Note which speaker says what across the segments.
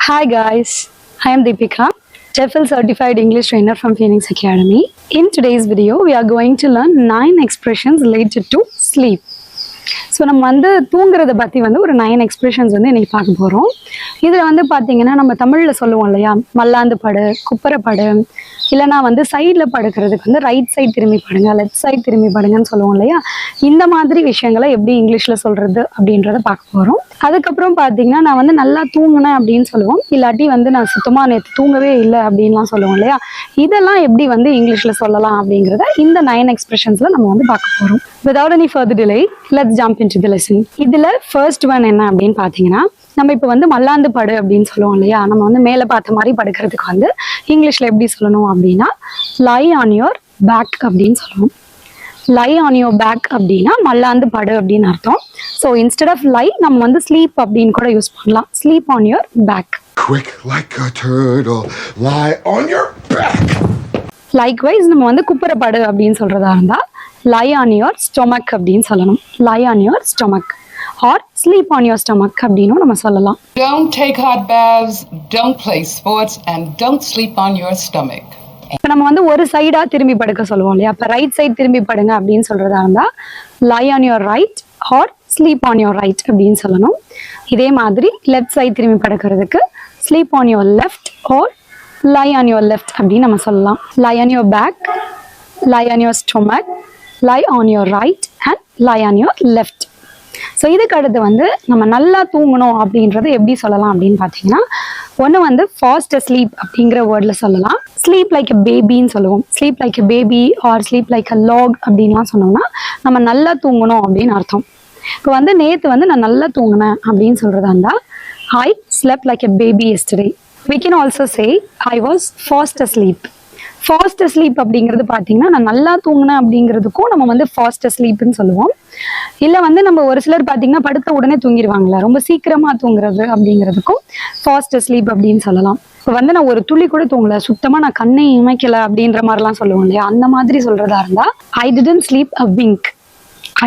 Speaker 1: Hi guys, I am Deepika, TEFL certified English trainer from Phoenix Academy. In today's video, we are going to learn 9 expressions related to sleep. So நம்ம தூங்குறத பற்றி ஒரு 9 expressions இன்னைக்கு பார்க்க போகிறோம். இதில் பார்த்தீங்கன்னா நம்ம தமிழில் சொல்லுவோம் இல்லையா, மல்லாந்து படு, குப்பரை படு, இல்லைனா சைடில் படுக்கிறதுக்கு ரைட் சைட் திரும்பி படுங்க, லெஃப்ட் சைட் திரும்பி படுங்கன்னு சொல்லுவோம் இல்லையா. இந்த மாதிரி விஷயங்களை எப்படி இங்கிலீஷில் சொல்கிறது அப்படின்றத பார்க்க போகிறோம். அதுக்கப்புறம் பார்த்தீங்கன்னா நான் நல்லா தூங்கினேன் அப்படின்னு சொல்லுவோம், இல்லாட்டி நான் சுத்தமாக நேற்று தூங்கவே இல்லை அப்படின்லாம் சொல்லுவோம் இல்லையா. இதெல்லாம் எப்படி இங்கிலீஷில் சொல்லலாம் அப்படிங்கிறத இந்த 9 எக்ஸ்பிரஷன்ஸில் நம்ம பார்க்க போகிறோம். Without any further delay, let's jump into the lesson. இதில் ஃபர்ஸ்ட் ஒன் என்ன அப்படின்னு பார்த்தீங்கன்னா, நம்ம இப்போ மல்லாந்து படு அப்படின்னு சொல்லுவோம் இல்லையா. நம்ம மேலே பார்த்த மாதிரி படுக்கிறதுக்கு இங்கிலீஷில் எப்படி சொல்லணும் அப்படின்னா, லை ஆன் யுவர் பேக் அப்படின்னு சொல்லுவோம். லை ஆன் யுவர் பேக் அப்படின்னா மல்லாந்து படு அப்படின்னு அர்த்தம். ஸோ இன்ஸ்டெட் ஆஃப் லை நம்ம ஸ்லீப் அப்படின்னு கூட யூஸ் பண்ணலாம். Sleep on your back.
Speaker 2: Quick like a turtle, lie on your back.
Speaker 1: Likewise நம்ம குப்புற படு அப்படின்னு சொல்றதா இருந்தா lie on your stomach அப்படின்னு சொல்லணும். lie on your stomach or sleep on your stomach அப்படினும் நம்ம சொல்லலாம்.
Speaker 3: Don't take hot baths, don't play sports and don't sleep on your stomach.
Speaker 1: இப்போ நம்ம ஒரு சைடா திரும்பி படுக்க சொல்லுவோம் இல்லையா. அப்ப ரைட் சைடு திரும்பி படுங்க அப்படின்னு சொல்றதா இருந்தா lie on your right or sleep on your right அப்படின்னு சொல்லணும். இதே மாதிரி லெஃப்ட் சைடு திரும்பி படுக்கிறதுக்கு sleep on your left or lie on your left அப்படின்னு நம்ம சொல்லலாம். lie on your back, lie on your stomach, lie on your right and lie on your left. So இதுக்கு அடுத்து நம்ம நல்லா தூங்கணும் அப்படின்றத எப்படி சொல்லலாம் அப்படின்னு பார்த்தீங்கன்னா, ஒன்று ஃபாஸ்ட் ஸ்லீப் அப்படிங்கிற வேர்டில் சொல்லலாம். ஸ்லீப் லைக் எ பேபின்னு சொல்லுவோம். Sleep like a baby or sleep like a log அப்படின்லாம் சொன்னோம்னா நம்ம நல்லா தூங்கணும் அப்படின்னு அர்த்தம். இப்போ நேற்று நான் நல்லா தூங்கினேன் அப்படின்னு சொல்கிறதா இருந்தால் I slept like a baby yesterday. We can also say I was fast asleep. Fast sleep அப்படிங்கிறது பார்த்தீங்கன்னா நான் நல்லா தூங்கினேன் அப்படிங்கிறதுக்கும் நம்ம ஃபாஸ்ட் ஸ்லீப்னு சொல்லுவோம். இல்லை நம்ம ஒரு சிலர் பார்த்தீங்கன்னா படுத்த உடனே தூங்கிடுவாங்களே, ரொம்ப சீக்கிரமாக தூங்குறது அப்படிங்கிறதுக்கும் ஃபாஸ்ட் ஸ்லீப் அப்படின்னு சொல்லலாம். இப்போ நான் ஒரு துளி கூட தூங்கலை, சுத்தமாக நான் கண்ணை இமைக்கலை அப்படின்ற மாதிரிலாம் சொல்லுவோம் இல்லையா. அந்த மாதிரி சொல்கிறதா இருந்தால் I didn't sleep a wink.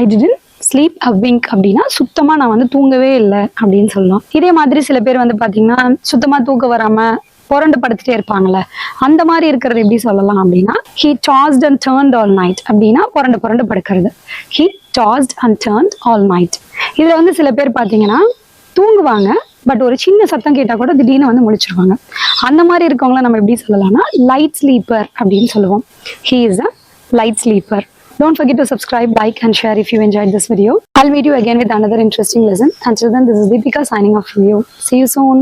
Speaker 1: I didn't sleep a wink அப்படின்னா சுத்தமாக நான் தூங்கவே இல்லை அப்படின்னு சொல்லலாம். இதே மாதிரி சில பேர் பார்த்தீங்கன்னா சுத்தமாக தூக்கம் வராமல் புரண்டு படுத்துட்டே இருப்பாங்கல்ல, அந்த மாதிரி இருக்கிறது எப்படி சொல்லலாம் அப்படின்னா he tossed and turned all night அப்படின்னா புரண்டு படுக்கிறது. he tossed and turned all night. இதுல சில பேர் பார்த்தீங்கன்னா தூங்குவாங்க, பட் ஒரு சின்ன சத்தம் கேட்டா கூட திடீர்னு முழிச்சிருவாங்க. அந்த மாதிரி இருக்கவங்கள நம்ம எப்படி சொல்லலாம்னா லைட் ஸ்லீப்பர் அப்படின்னு சொல்லுவோம். he is a light sleeper. Don't forget to subscribe, like and share if you enjoyed this video. I'll meet you again with another interesting lesson. Until then, this is Deepika signing off from you. See you soon.